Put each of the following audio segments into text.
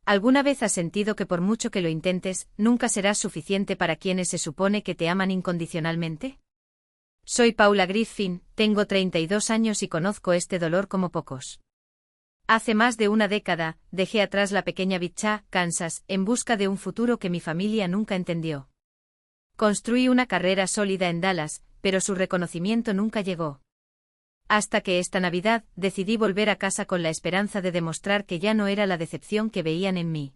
¿Alguna vez has sentido que por mucho que lo intentes, nunca serás suficiente para quienes se supone que te aman incondicionalmente? Soy Paula Griffin, tengo 32 años y conozco este dolor como pocos. Hace más de una década, dejé atrás la pequeña Wichita, Kansas, en busca de un futuro que mi familia nunca entendió. Construí una carrera sólida en Dallas, pero su reconocimiento nunca llegó. Hasta que esta Navidad, decidí volver a casa con la esperanza de demostrar que ya no era la decepción que veían en mí.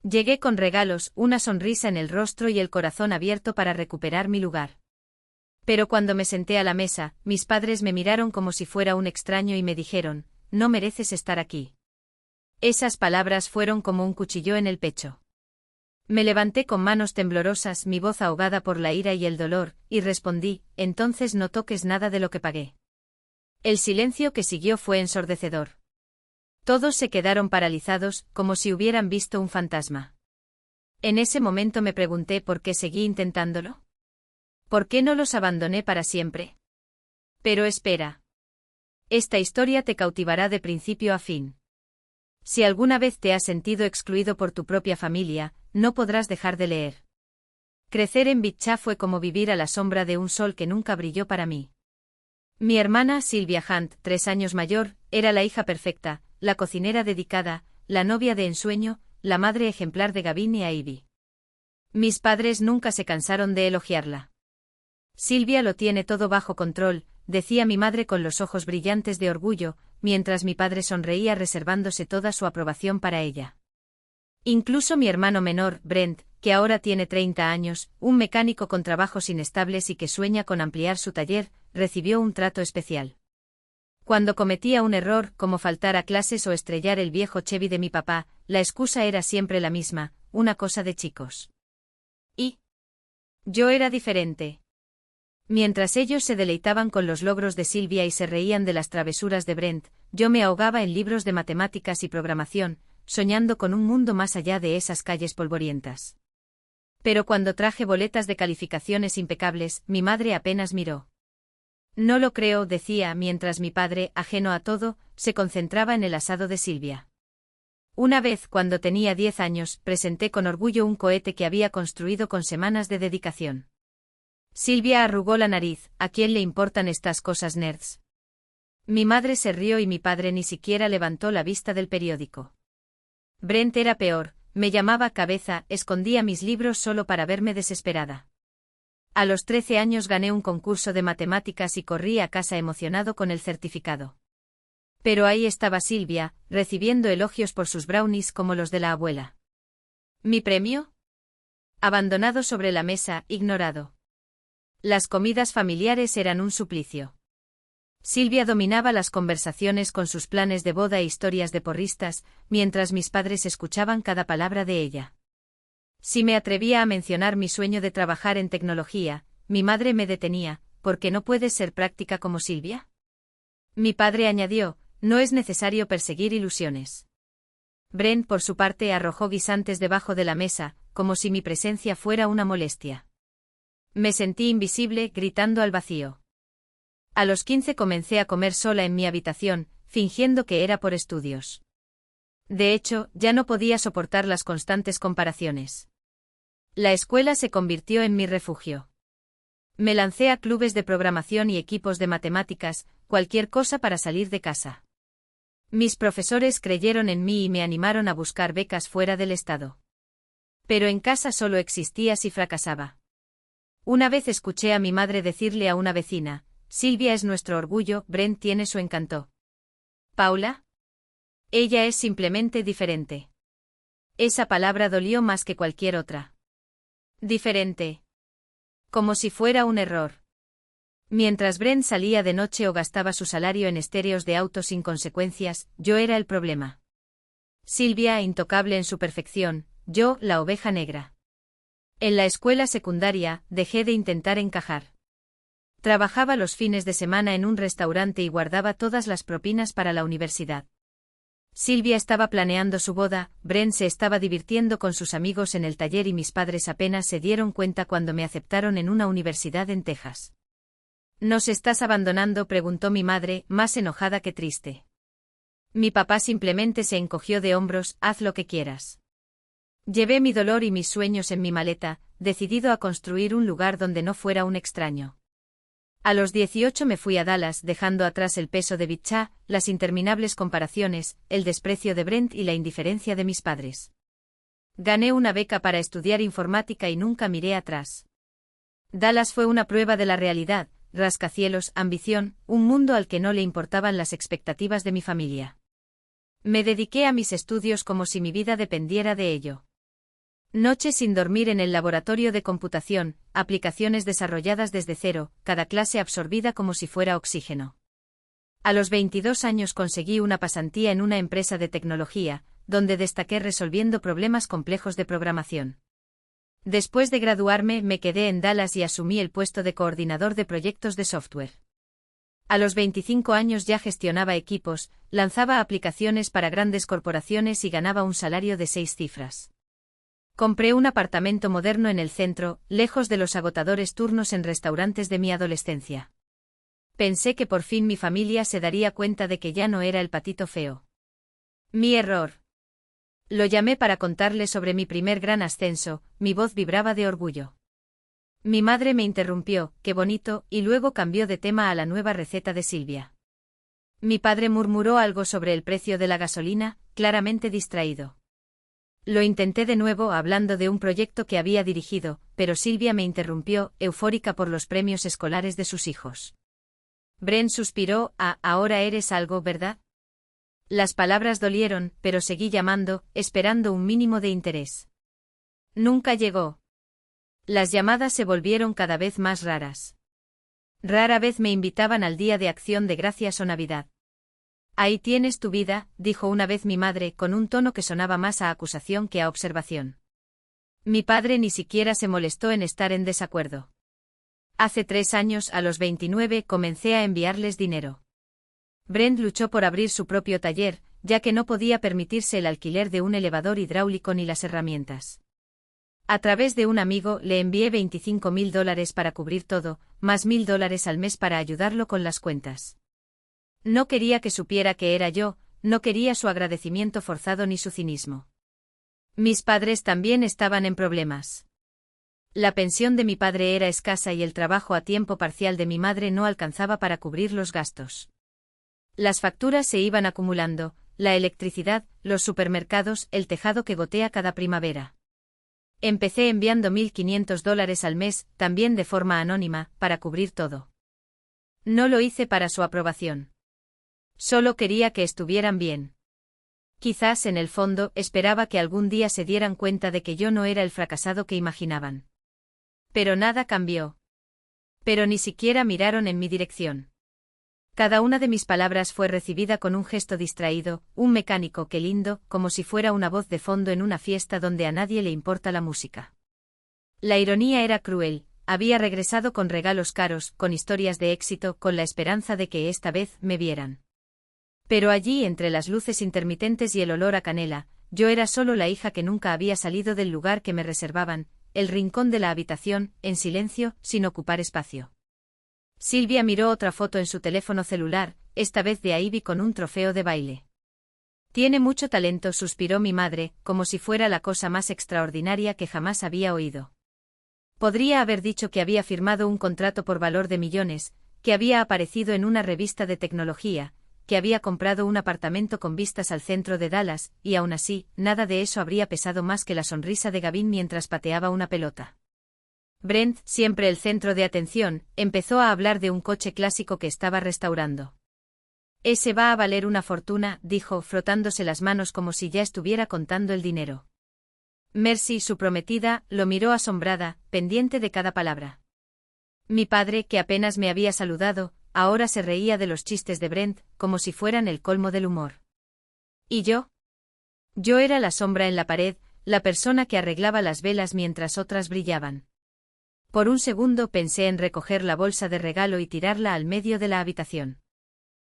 Llegué con regalos, una sonrisa en el rostro y el corazón abierto para recuperar mi lugar. Pero cuando me senté a la mesa, mis padres me miraron como si fuera un extraño y me dijeron, «No mereces estar aquí». Esas palabras fueron como un cuchillo en el pecho. Me levanté con manos temblorosas, mi voz ahogada por la ira y el dolor, y respondí, «Entonces no toques nada de lo que pagué». El silencio que siguió fue ensordecedor. Todos se quedaron paralizados, como si hubieran visto un fantasma. En ese momento me pregunté por qué seguí intentándolo. ¿Por qué no los abandoné para siempre? Pero espera. Esta historia te cautivará de principio a fin. Si alguna vez te has sentido excluido por tu propia familia, no podrás dejar de leer. Crecer en Wichita fue como vivir a la sombra de un sol que nunca brilló para mí. Mi hermana Sylvia Hunt, 3 años mayor, era la hija perfecta, la cocinera dedicada, la novia de ensueño, la madre ejemplar de Gavin y Ivy. Mis padres nunca se cansaron de elogiarla. Sylvia lo tiene todo bajo control, decía mi madre con los ojos brillantes de orgullo, mientras mi padre sonreía reservándose toda su aprobación para ella. Incluso mi hermano menor, Brent, que ahora tiene 30 años, un mecánico con trabajos inestables y que sueña con ampliar su taller, recibió un trato especial. Cuando cometía un error, como faltar a clases o estrellar el viejo Chevy de mi papá, la excusa era siempre la misma, una cosa de chicos. Y yo era diferente. Mientras ellos se deleitaban con los logros de Sylvia y se reían de las travesuras de Brent, yo me ahogaba en libros de matemáticas y programación, soñando con un mundo más allá de esas calles polvorientas. Pero cuando traje boletas de calificaciones impecables, mi madre apenas miró. No lo creo, decía, mientras mi padre, ajeno a todo, se concentraba en el asado de Sylvia. Una vez, cuando tenía 10 años, presenté con orgullo un cohete que había construido con semanas de dedicación. Sylvia arrugó la nariz, ¿a quién le importan estas cosas nerds? Mi madre se rió y mi padre ni siquiera levantó la vista del periódico. Brent era peor, me llamaba cabeza, escondía mis libros solo para verme desesperada. A los 13 años gané un concurso de matemáticas y corrí a casa emocionado con el certificado. Pero ahí estaba Sylvia, recibiendo elogios por sus brownies como los de la abuela. ¿Mi premio? Abandonado sobre la mesa, ignorado. Las comidas familiares eran un suplicio. Sylvia dominaba las conversaciones con sus planes de boda e historias de porristas, mientras mis padres escuchaban cada palabra de ella. Si me atrevía a mencionar mi sueño de trabajar en tecnología, mi madre me detenía, ¿por qué no puedes ser práctica como Sylvia? Mi padre añadió, no es necesario perseguir ilusiones. Brent, por su parte, arrojó guisantes debajo de la mesa, como si mi presencia fuera una molestia. Me sentí invisible, gritando al vacío. A los 15 comencé a comer sola en mi habitación, fingiendo que era por estudios. De hecho, ya no podía soportar las constantes comparaciones. La escuela se convirtió en mi refugio. Me lancé a clubes de programación y equipos de matemáticas, cualquier cosa para salir de casa. Mis profesores creyeron en mí y me animaron a buscar becas fuera del estado. Pero en casa solo existía si fracasaba. Una vez escuché a mi madre decirle a una vecina, Sylvia es nuestro orgullo, Brent tiene su encanto. ¿Paula? Ella es simplemente diferente. Esa palabra dolió más que cualquier otra. Diferente. Como si fuera un error. Mientras Brent salía de noche o gastaba su salario en estéreos de autos sin consecuencias, yo era el problema. Sylvia, intocable en su perfección, yo, la oveja negra. En la escuela secundaria, dejé de intentar encajar. Trabajaba los fines de semana en un restaurante y guardaba todas las propinas para la universidad. Sylvia estaba planeando su boda, Brent se estaba divirtiendo con sus amigos en el taller y mis padres apenas se dieron cuenta cuando me aceptaron en una universidad en Texas. ¿Nos estás abandonando?, preguntó mi madre, más enojada que triste. Mi papá simplemente se encogió de hombros, haz lo que quieras. Llevé mi dolor y mis sueños en mi maleta, decidido a construir un lugar donde no fuera un extraño. A los 18 me fui a Dallas, dejando atrás el peso de Bichá, las interminables comparaciones, el desprecio de Brent y la indiferencia de mis padres. Gané una beca para estudiar informática y nunca miré atrás. Dallas fue una prueba de la realidad, rascacielos, ambición, un mundo al que no le importaban las expectativas de mi familia. Me dediqué a mis estudios como si mi vida dependiera de ello. Noches sin dormir en el laboratorio de computación, aplicaciones desarrolladas desde cero, cada clase absorbida como si fuera oxígeno. A los 22 años conseguí una pasantía en una empresa de tecnología, donde destaqué resolviendo problemas complejos de programación. Después de graduarme, me quedé en Dallas y asumí el puesto de coordinador de proyectos de software. A los 25 años ya gestionaba equipos, lanzaba aplicaciones para grandes corporaciones y ganaba un salario de 6 cifras. Compré un apartamento moderno en el centro, lejos de los agotadores turnos en restaurantes de mi adolescencia. Pensé que por fin mi familia se daría cuenta de que ya no era el patito feo. Mi error. Lo llamé para contarle sobre mi primer gran ascenso, mi voz vibraba de orgullo. Mi madre me interrumpió, qué bonito, y luego cambió de tema a la nueva receta de Silvia. Mi padre murmuró algo sobre el precio de la gasolina, claramente distraído. Lo intenté de nuevo hablando de un proyecto que había dirigido, pero Silvia me interrumpió, eufórica por los premios escolares de sus hijos. Brent suspiró, ahora eres algo, ¿verdad? Las palabras dolieron, pero seguí llamando, esperando un mínimo de interés. Nunca llegó. Las llamadas se volvieron cada vez más raras. Rara vez me invitaban al Día de Acción de Gracias o Navidad. Ahí tienes tu vida, dijo una vez mi madre, con un tono que sonaba más a acusación que a observación. Mi padre ni siquiera se molestó en estar en desacuerdo. Hace 3 años, a los 29, comencé a enviarles dinero. Brent luchó por abrir su propio taller, ya que no podía permitirse el alquiler de un elevador hidráulico ni las herramientas. A través de un amigo le envié $25.000 para cubrir todo, más $1.000 al mes para ayudarlo con las cuentas. No quería que supiera que era yo, no quería su agradecimiento forzado ni su cinismo. Mis padres también estaban en problemas. La pensión de mi padre era escasa y el trabajo a tiempo parcial de mi madre no alcanzaba para cubrir los gastos. Las facturas se iban acumulando, la electricidad, los supermercados, el tejado que gotea cada primavera. Empecé enviando $1.500 al mes, también de forma anónima, para cubrir todo. No lo hice para su aprobación. Solo quería que estuvieran bien. Quizás en el fondo esperaba que algún día se dieran cuenta de que yo no era el fracasado que imaginaban. Pero nada cambió. Pero ni siquiera miraron en mi dirección. Cada una de mis palabras fue recibida con un gesto distraído, un mecánico que lindo, como si fuera una voz de fondo en una fiesta donde a nadie le importa la música. La ironía era cruel, había regresado con regalos caros, con historias de éxito, con la esperanza de que esta vez me vieran. Pero allí, entre las luces intermitentes y el olor a canela, yo era solo la hija que nunca había salido del lugar que me reservaban, el rincón de la habitación, en silencio, sin ocupar espacio. Silvia miró otra foto en su teléfono celular, esta vez de Ivy con un trofeo de baile. Tiene mucho talento, suspiró mi madre, como si fuera la cosa más extraordinaria que jamás había oído. Podría haber dicho que había firmado un contrato por valor de millones, que había aparecido en una revista de tecnología, que había comprado un apartamento con vistas al centro de Dallas, y aún así, nada de eso habría pesado más que la sonrisa de Gavin mientras pateaba una pelota. Brent, siempre el centro de atención, empezó a hablar de un coche clásico que estaba restaurando. Ese va a valer una fortuna, dijo, frotándose las manos como si ya estuviera contando el dinero. Mercy, su prometida, lo miró asombrada, pendiente de cada palabra. Mi padre, que apenas me había saludado, ahora se reía de los chistes de Brent, como si fueran el colmo del humor. ¿Y yo? Yo era la sombra en la pared, la persona que arreglaba las velas mientras otras brillaban. Por un segundo pensé en recoger la bolsa de regalo y tirarla al medio de la habitación.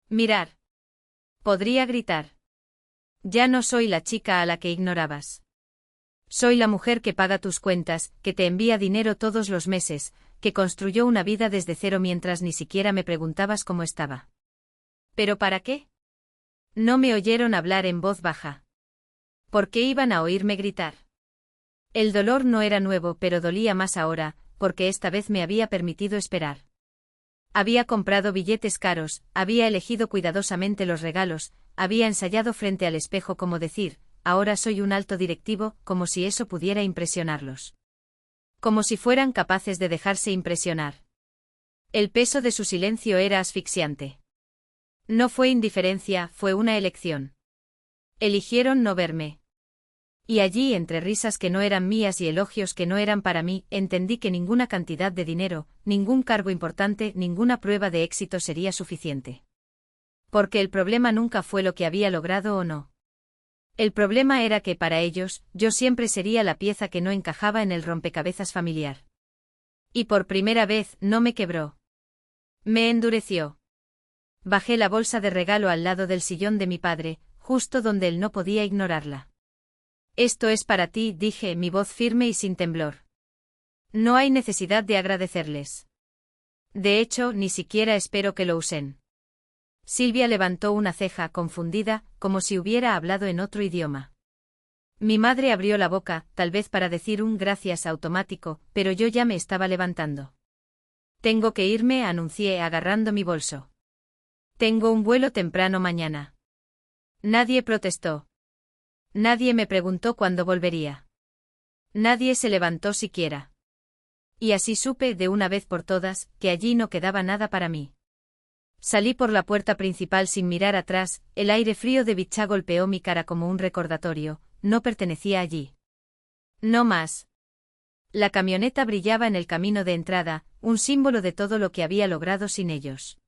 Mirar. Podría gritar. Ya no soy la chica a la que ignorabas. Soy la mujer que paga tus cuentas, que te envía dinero todos los meses, que construyó una vida desde cero mientras ni siquiera me preguntabas cómo estaba. ¿Pero para qué? No me oyeron hablar en voz baja. ¿Por qué iban a oírme gritar? El dolor no era nuevo, pero dolía más ahora, porque esta vez me había permitido esperar. Había comprado billetes caros, había elegido cuidadosamente los regalos, había ensayado frente al espejo como decir, ahora soy un alto directivo, como si eso pudiera impresionarlos. Como si fueran capaces de dejarse impresionar. El peso de su silencio era asfixiante. No fue indiferencia, fue una elección. Eligieron no verme. Y allí, entre risas que no eran mías y elogios que no eran para mí, entendí que ninguna cantidad de dinero, ningún cargo importante, ninguna prueba de éxito sería suficiente. Porque el problema nunca fue lo que había logrado o no. El problema era que para ellos, yo siempre sería la pieza que no encajaba en el rompecabezas familiar. Y por primera vez, no me quebró. Me endureció. Bajé la bolsa de regalo al lado del sillón de mi padre, justo donde él no podía ignorarla. Esto es para ti, dije, mi voz firme y sin temblor. No hay necesidad de agradecerles. De hecho, ni siquiera espero que lo usen. Silvia levantó una ceja confundida, como si hubiera hablado en otro idioma. Mi madre abrió la boca, tal vez para decir un gracias automático, pero yo ya me estaba levantando. Tengo que irme, anuncié agarrando mi bolso. Tengo un vuelo temprano mañana. Nadie protestó. Nadie me preguntó cuándo volvería. Nadie se levantó siquiera. Y así supe, de una vez por todas, que allí no quedaba nada para mí. Salí por la puerta principal sin mirar atrás, el aire frío de Bichá golpeó mi cara como un recordatorio, no pertenecía allí. No más. La camioneta brillaba en el camino de entrada, un símbolo de todo lo que había logrado sin ellos.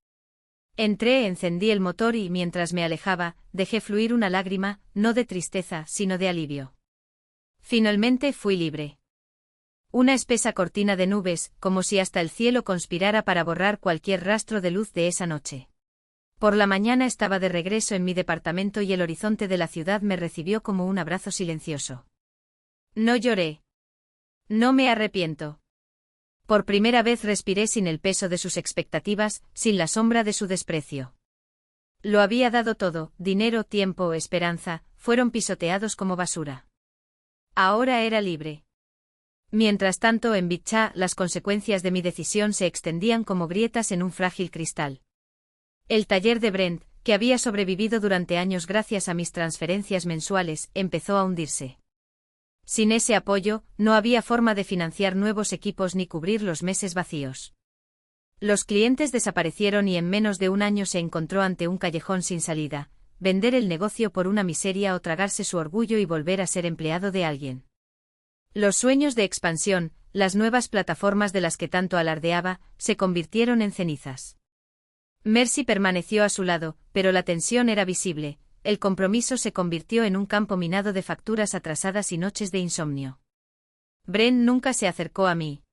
Entré, encendí el motor y mientras me alejaba, dejé fluir una lágrima, no de tristeza, sino de alivio. Finalmente fui libre. Una espesa cortina de nubes, como si hasta el cielo conspirara para borrar cualquier rastro de luz de esa noche. Por la mañana estaba de regreso en mi departamento y el horizonte de la ciudad me recibió como un abrazo silencioso. No lloré. No me arrepiento. Por primera vez respiré sin el peso de sus expectativas, sin la sombra de su desprecio. Lo había dado todo, dinero, tiempo, esperanza, fueron pisoteados como basura. Ahora era libre. Mientras tanto, en Bichá, las consecuencias de mi decisión se extendían como grietas en un frágil cristal. El taller de Brent, que había sobrevivido durante años gracias a mis transferencias mensuales, empezó a hundirse. Sin ese apoyo, no había forma de financiar nuevos equipos ni cubrir los meses vacíos. Los clientes desaparecieron y en menos de un año se encontró ante un callejón sin salida, vender el negocio por una miseria o tragarse su orgullo y volver a ser empleado de alguien. Los sueños de expansión, las nuevas plataformas de las que tanto alardeaba, se convirtieron en cenizas. Mercy permaneció a su lado, pero la tensión era visible. El compromiso se convirtió en un campo minado de facturas atrasadas y noches de insomnio. Brent nunca se acercó a mí.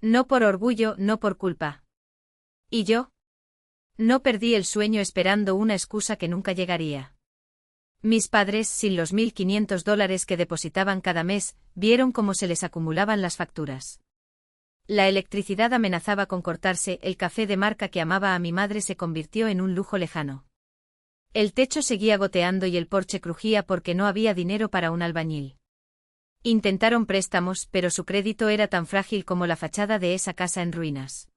No por orgullo, no por culpa. ¿Y yo? No perdí el sueño esperando una excusa que nunca llegaría. Mis padres, sin los $1.500 que depositaban cada mes, vieron cómo se les acumulaban las facturas. La electricidad amenazaba con cortarse, el café de marca que amaba a mi madre se convirtió en un lujo lejano. El techo seguía goteando y el porche crujía porque no había dinero para un albañil. Intentaron préstamos, pero su crédito era tan frágil como la fachada de esa casa en ruinas.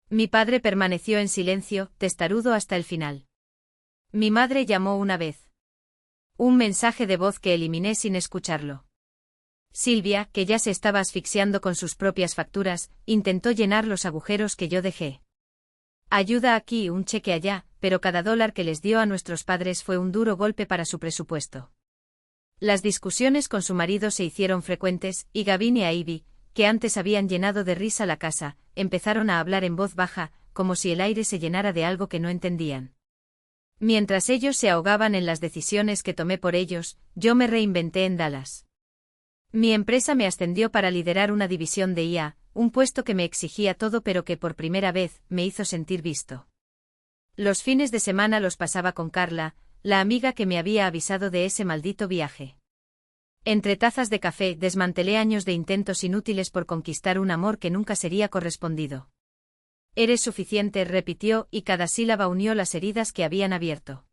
Mi padre permaneció en silencio, testarudo hasta el final. Mi madre llamó una vez. Un mensaje de voz que eliminé sin escucharlo. Silvia, que ya se estaba asfixiando con sus propias facturas, intentó llenar los agujeros que yo dejé. Ayuda aquí, un cheque allá, pero cada dólar que les dio a nuestros padres fue un duro golpe para su presupuesto. Las discusiones con su marido se hicieron frecuentes, y Gavin y Ivy, que antes habían llenado de risa la casa, empezaron a hablar en voz baja, como si el aire se llenara de algo que no entendían. Mientras ellos se ahogaban en las decisiones que tomé por ellos, yo me reinventé en Dallas. Mi empresa me ascendió para liderar una división de IA, un puesto que me exigía todo pero que por primera vez me hizo sentir visto. Los fines de semana los pasaba con Carla, la amiga que me había avisado de ese maldito viaje. Entre tazas de café desmantelé años de intentos inútiles por conquistar un amor que nunca sería correspondido. Eres suficiente, repitió, y cada sílaba unió las heridas que habían abierto.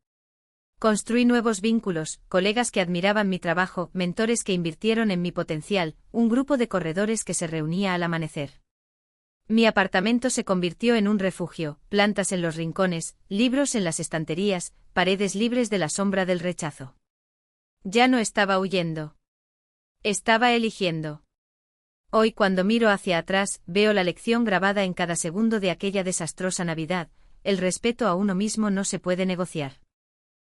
Construí nuevos vínculos, colegas que admiraban mi trabajo, mentores que invirtieron en mi potencial, un grupo de corredores que se reunía al amanecer. Mi apartamento se convirtió en un refugio, plantas en los rincones, libros en las estanterías, paredes libres de la sombra del rechazo. Ya no estaba huyendo. Estaba eligiendo. Hoy cuando miro hacia atrás, veo la lección grabada en cada segundo de aquella desastrosa Navidad: el respeto a uno mismo no se puede negociar.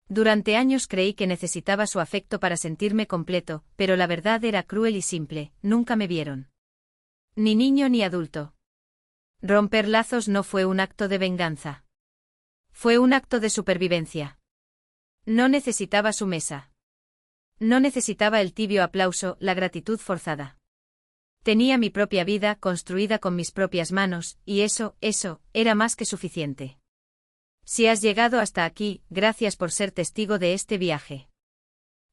Durante años creí que necesitaba su afecto para sentirme completo, pero la verdad era cruel y simple: nunca me vieron. Ni niño ni adulto. Romper lazos no fue un acto de venganza. Fue un acto de supervivencia. No necesitaba su mesa. No necesitaba el tibio aplauso, la gratitud forzada. Tenía mi propia vida construida con mis propias manos, y eso, era más que suficiente. Si has llegado hasta aquí, gracias por ser testigo de este viaje.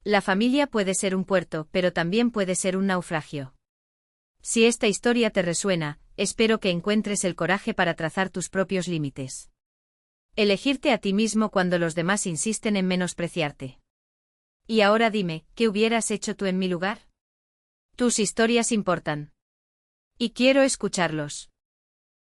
La familia puede ser un puerto, pero también puede ser un naufragio. Si esta historia te resuena, espero que encuentres el coraje para trazar tus propios límites. Elegirte a ti mismo cuando los demás insisten en menospreciarte. Y ahora dime, ¿qué hubieras hecho tú en mi lugar? Tus historias importan. Y quiero escucharlos.